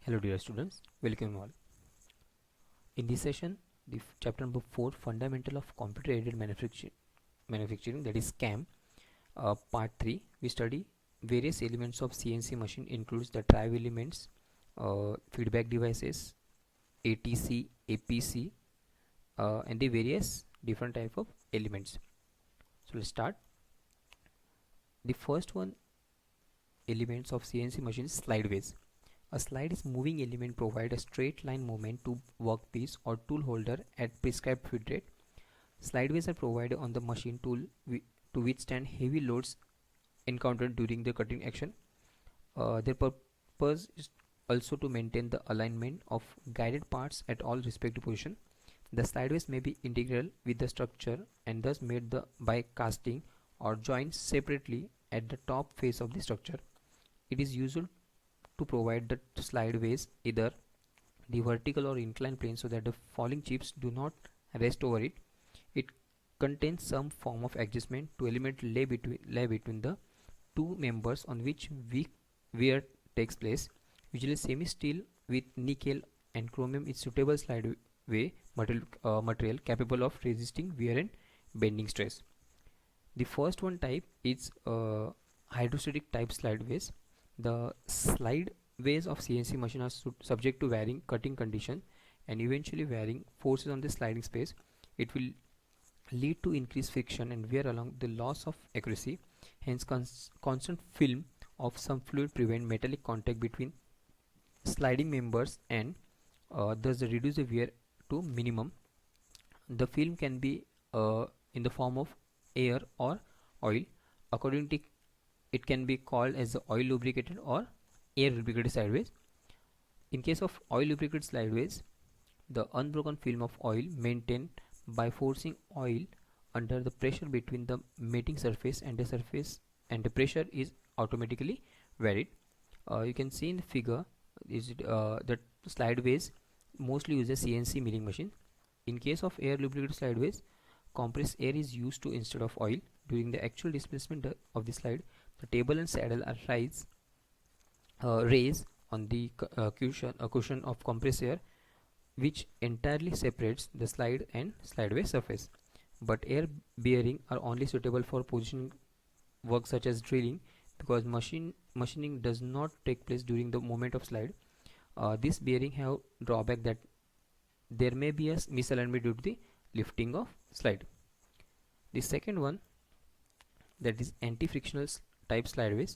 Hello dear students, welcome all. In this session, the chapter number 4, Fundamental of Computer Aided Manufacturing, that is CAM, part 3, we study various elements of CNC machine includes the drive elements, feedback devices, ATC, APC, and the various different type of elements. So let's start. The first one elements of CNC machine is slideways. A slide is moving element provide a straight line movement to workpiece or tool holder at prescribed feed rate. Slideways are provided on the machine tool to withstand heavy loads encountered during the cutting action. Their purpose is also to maintain the alignment of guided parts at all respective position. The slideways may be integral with the structure and thus made by casting or joined separately at the top face of the structure. It is usual to provide the slideways either the vertical or inclined plane so that the falling chips do not rest over it. It contains some form of adjustment to eliminate lay between the two members on which wear takes place. Usually semi-steel with nickel and chromium is suitable slideway material capable of resisting wear and bending stress. The first one type is hydrostatic type slideways. The slideways of CNC machine are subject to varying cutting condition and eventually varying forces on the sliding space. It will lead to increased friction and wear along the loss of accuracy. Hence, constant film of some fluid prevent metallic contact between sliding members and thus reduce the wear to minimum. The film can be in the form of air or oil. According to it can be called as the oil lubricated or air lubricated slideways. In case of oil lubricated slideways, the unbroken film of oil maintained by forcing oil under the pressure between the mating surface and the pressure is automatically varied. You can see in the figure that slideways mostly uses CNC milling machine. In case of air lubricated slideways, compressed air is used to instead of oil. During the actual displacement of the slide, the table and saddle are raised on the cushion of compressed air, which entirely separates the slide and slideway surface. But air bearing are only suitable for positioning work such as drilling, because machining does not take place during the moment of slide. This bearing have drawback that there may be a misalignment due to the lifting of slide. The second one, that is anti-frictional type slideways.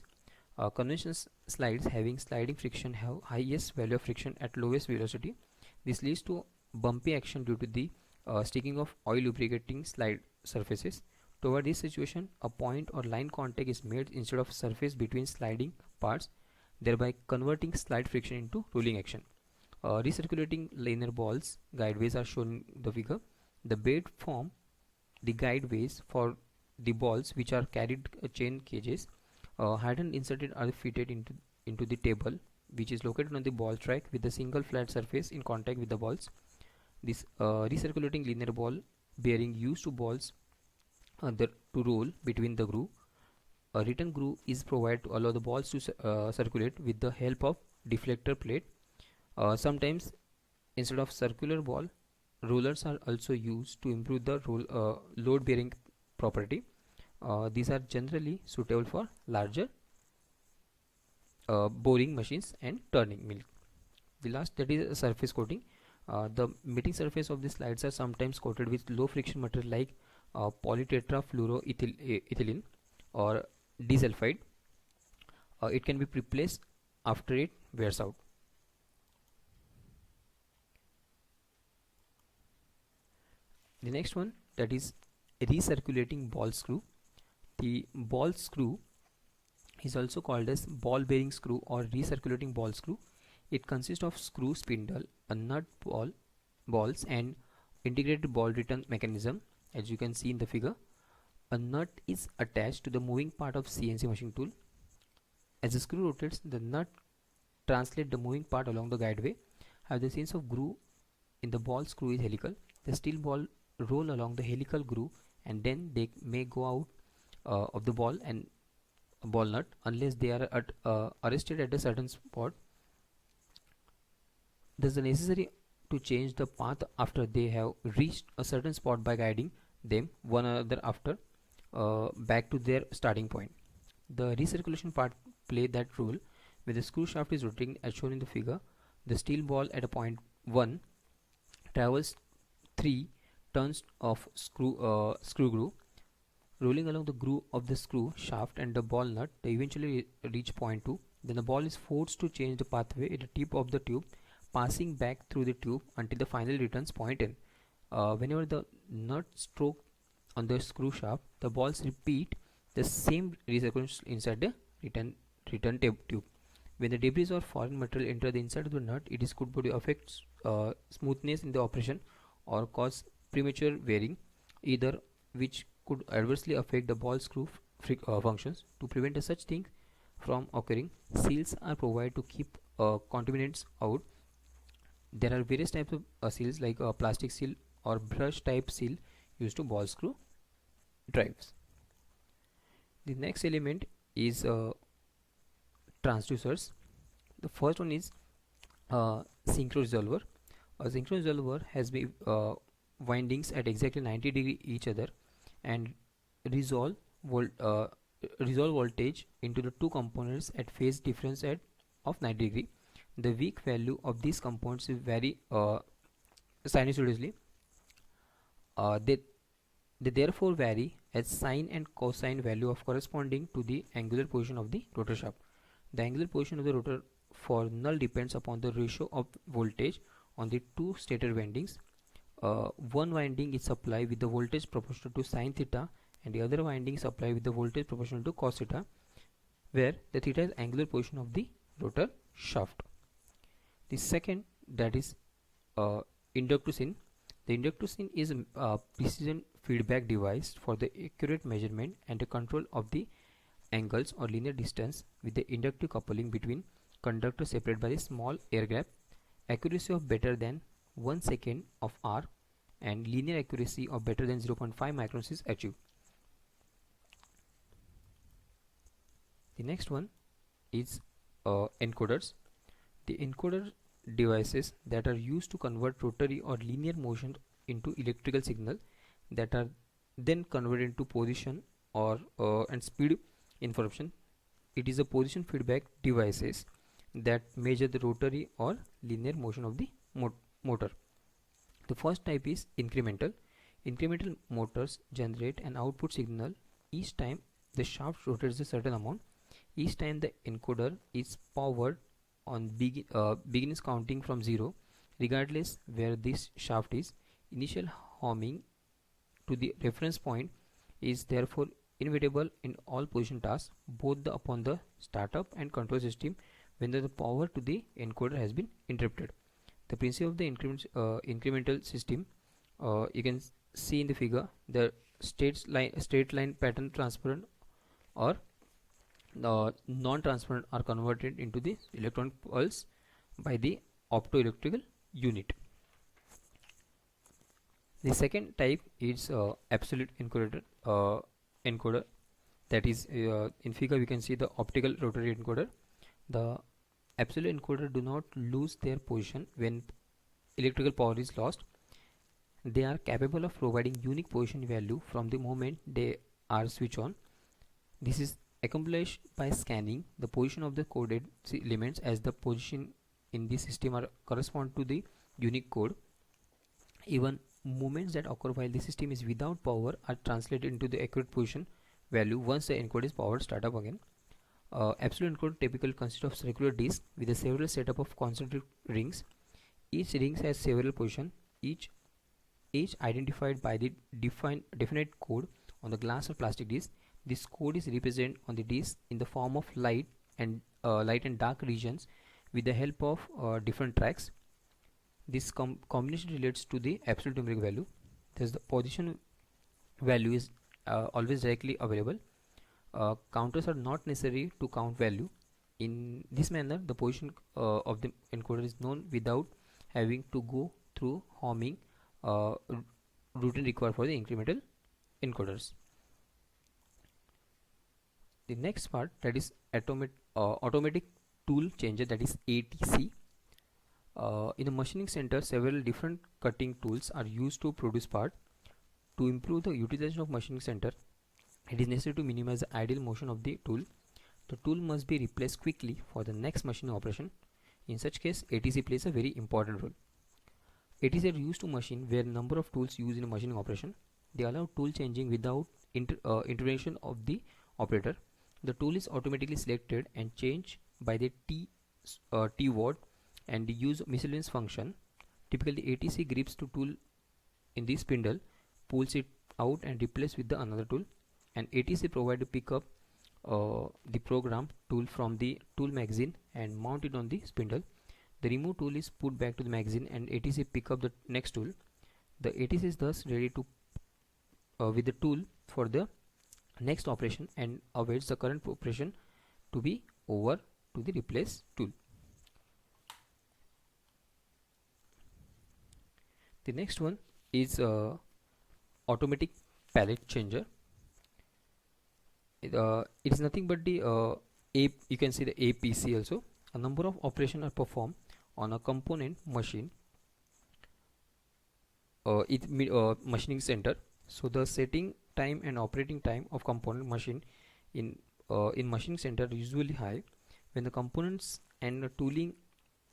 Conventional slides having sliding friction have highest value of friction at lowest velocity. This leads to bumpy action due to the sticking of oil lubricating slide surfaces. Toward this situation, a point or line contact is made instead of surface between sliding parts, thereby converting slide friction into rolling action. Recirculating linear balls guideways are shown in the figure. The bed form the guideways for the balls which are carried chain cages. Hardened inserted are fitted into the table which is located on the ball track with a single flat surface in contact with the balls. This recirculating linear ball bearing used to balls to roll between the groove. A return groove is provided to allow the balls to circulate with the help of deflector plate. Sometimes instead of circular ball, rollers are also used to improve the load bearing property. These are generally suitable for larger boring machines and turning mill. The last, that is surface coating. The mating surface of the slides are sometimes coated with low friction material like polytetrafluoroethylene or disulfide. It can be replaced after it wears out. The next one, that is recirculating ball screw. The ball screw is also called as ball bearing screw or recirculating ball screw. It consists of screw spindle, a nut balls and integrated ball return mechanism. As you can see in the figure, a nut is attached to the moving part of CNC machine tool. As the screw rotates, the nut translates the moving part along the guideway. Have the sense of groove in the ball screw is helical. The steel ball roll along the helical groove and then they may go out of the ball and ball nut unless they are arrested at a certain spot. thus the necessary to change the path after they have reached a certain spot by guiding them one another after back to their starting point. The recirculation part play that role. When the screw shaft is rotating as shown in the figure, the steel ball at a point 1 travels 3 turns of screw groove, rolling along the groove of the screw shaft and the ball nut. They eventually reach point 2. Then the ball is forced to change the pathway at the tip of the tube, passing back through the tube until the final returns point in. Whenever the nut stroke on the screw shaft, the balls repeat the same recirculation inside the return tube. When the debris or foreign material enter the inside of the nut, it is could affect smoothness in the operation or cause premature wearing, either which could adversely affect the ball screw functions. To prevent such things from occurring, seals are provided to keep contaminants out. There are various types of seals like plastic seal or brush type seal used to ball screw drives. The next element is transducers. The first one is synchro resolver. A synchro resolver has windings at exactly 90 degree each other and resolve volt, uh, resolve voltage into the two components at phase difference of 90 degree. The weak value of these components is vary sinusoidally. They therefore vary as sine and cosine value of corresponding to the angular position of the rotor shaft. The angular position of the rotor for null depends upon the ratio of voltage on the two stator windings. One winding is supplied with the voltage proportional to sine theta and the other winding is supplied with the voltage proportional to cos theta, where the theta is angular position of the rotor shaft. The second, that is inductocin. The inductocin is a precision feedback device for the accurate measurement and the control of the angles or linear distance with the inductive coupling between conductors separated by a small air gap. Accuracy of better than 1 second of arc and linear accuracy of better than 0.5 microns is achieved. The next one is encoders. The encoder devices that are used to convert rotary or linear motion into electrical signal that are then converted into position or and speed information. It is a position feedback devices that measure the rotary or linear motion of the motor. The first type is incremental. Incremental motors generate an output signal each time the shaft rotates a certain amount. Each time the encoder is powered on begins counting from 0, regardless where this shaft is. Initial homing to the reference point is therefore inevitable in all position tasks, both upon the startup and control system when the power to the encoder has been interrupted. The principle of the incremental system, you can see in the figure, the straight line pattern transparent or non-transparent are converted into the electronic pulse by the optoelectrical unit. The second type is absolute encoder. That is, in figure we can see the optical rotary encoder. The absolute encoder do not lose their position when electrical power is lost. They are capable of providing unique position value from the moment they are switched on. This is accomplished by scanning the position of the coded elements as the position in the system are correspond to the unique code. Even movements that occur while the system is without power are translated into the accurate position value once the encoder is powered start up again. Absolute encoder typically consists of circular disc with a several setup of concentric rings. Each ring has several positions, each identified by the definite code on the glass or plastic disc. This code is represented on the disc in the form of light and dark regions with the help of different tracks. This combination relates to the absolute numeric value. Thus, the position value is always directly available. Counters are not necessary to count value. In this manner, the position of the encoder is known without having to go through homing routine required for the incremental encoders. The next part, that is automatic tool changer, that is ATC. In a machining center, several different cutting tools are used to produce parts. To improve the utilization of machining center, it is necessary to minimize the idle motion of the tool. The tool must be replaced quickly for the next machining operation. In such case, ATC plays a very important role. ATC are used to machine where number of tools used in a machining operation. They allow tool changing without intervention of the operator. The tool is automatically selected and changed by the T word and use miscellaneous function. Typically, ATC grips to tool in the spindle, pulls it out and replace with the another tool. And ATC provide to pick up the program tool from the tool magazine and mount it on the spindle. The removed tool is put back to the magazine and ATC pick up the next tool. The ATC is thus ready to with the tool for the next operation and awaits the current operation to be over to the replace tool. The next one is automatic pallet changer. It is nothing but the you can see the APC also. A number of operations are performed on a component machine machining center. So the setting time and operating time of component machine in machining center are usually high. When the components and the tooling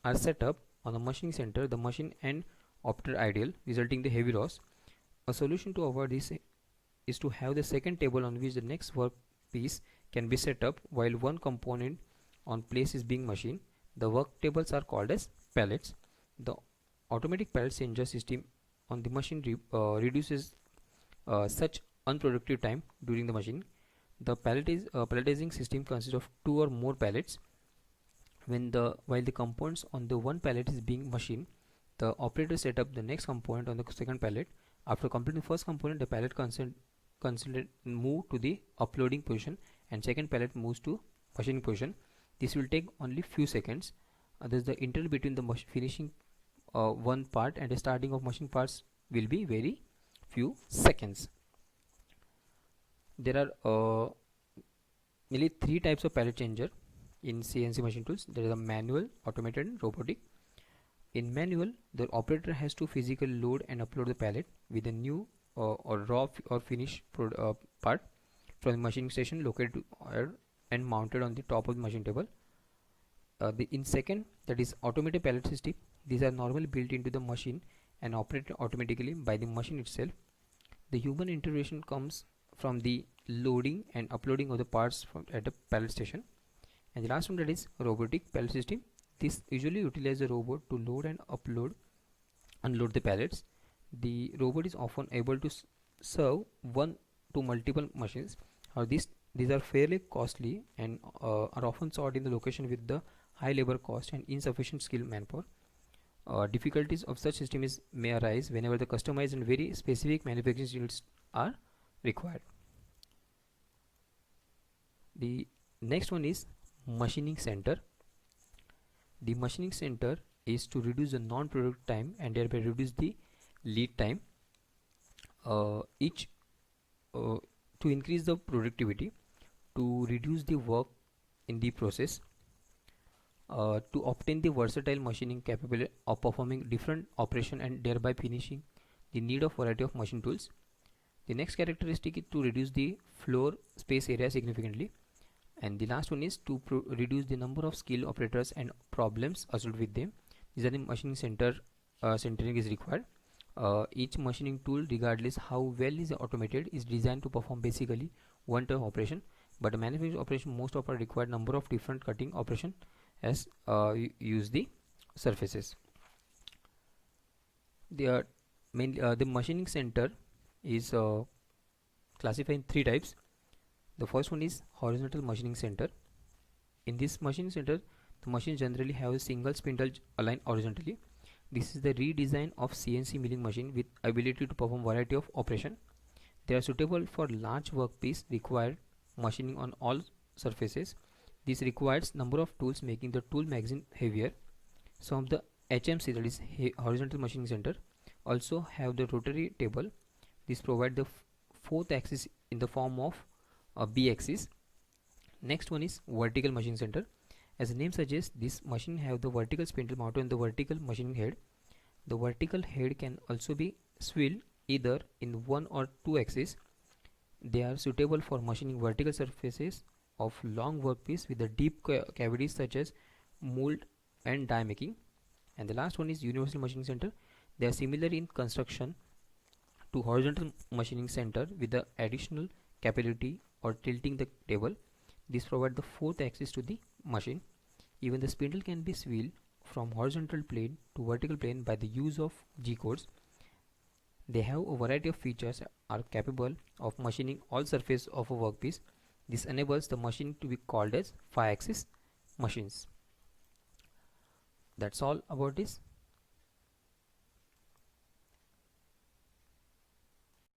are set up on the machining center, the machine and operator idle, resulting in the heavy loss. A solution to avoid this is to have the second table on which the next work piece can be set up while one component on place is being machined. The work tables are called as pallets. The automatic pallet changer system on the machine reduces such unproductive time during the machining. The palletizing system consists of 2 or more pallets. While the components on the one pallet is being machined, the operator set up the next component on the second pallet. After completing the first component, the pallet move to the uploading position and second pallet moves to machining position. This will take only few seconds. Thus the interval between the finishing one part and the starting of machining parts will be very few seconds. There are nearly 3 types of pallet changer in CNC machine tools. There is a manual, automated and robotic. In manual, the operator has to physically load and upload the pallet with a new or raw or finished part from the machining station located and mounted on the top of the machine table. In second, that is automated pallet system. These are normally built into the machine and operated automatically by the machine itself. The human intervention comes from the loading and uploading of the parts at the pallet station. And the last one, that is robotic pallet system. This usually utilizes a robot to load and unload the pallets. The robot is often able to serve one to multiple machines. These are fairly costly and are often sought in the location with the high labor cost and insufficient skilled manpower. Difficulties of such system may arise whenever the customized and very specific manufacturing units are required. The next one is machining center. The machining center is to reduce the non-product time and thereby reduce the lead time. To increase the productivity, to reduce the work in the process, to obtain the versatile machining capable of performing different operation and thereby finishing the need of variety of machine tools. The next characteristic is to reduce the floor space area significantly. And the last one is to reduce the number of skilled operators and problems associated with them. These are the machining centering is required. Each machining tool, regardless how well is automated, is designed to perform basically one type of operation. But the manufacturing operation most often require number of different cutting operation as use the surfaces. The machining center is classified in 3 types. The first one is horizontal machining center. In this machining center, the machines generally have a single spindle aligned horizontally. This is the redesign of CNC milling machine with ability to perform variety of operation. They are suitable for large workpiece required machining on all surfaces. This requires number of tools, making the tool magazine heavier. Some of the HMC, that is horizontal machining center, also have the rotary table. This provide the fourth axis in the form of a B axis. Next one is vertical machining center. As the name suggests, this machine have the vertical spindle mounted on the vertical machining head. The vertical head can also be swiveled either in one or two axes. They are suitable for machining vertical surfaces of long workpiece with the deep cavities such as mold and die making. And the last one is universal machining center. They are similar in construction to horizontal machining center with the additional capability or tilting the table. This provides the fourth axis to the machine. Even the spindle can be swiveled from horizontal plane to vertical plane by the use of G-codes. They have a variety of features, are capable of machining all surface of a workpiece. This enables the machine to be called as 5-axis machines. That's all about this.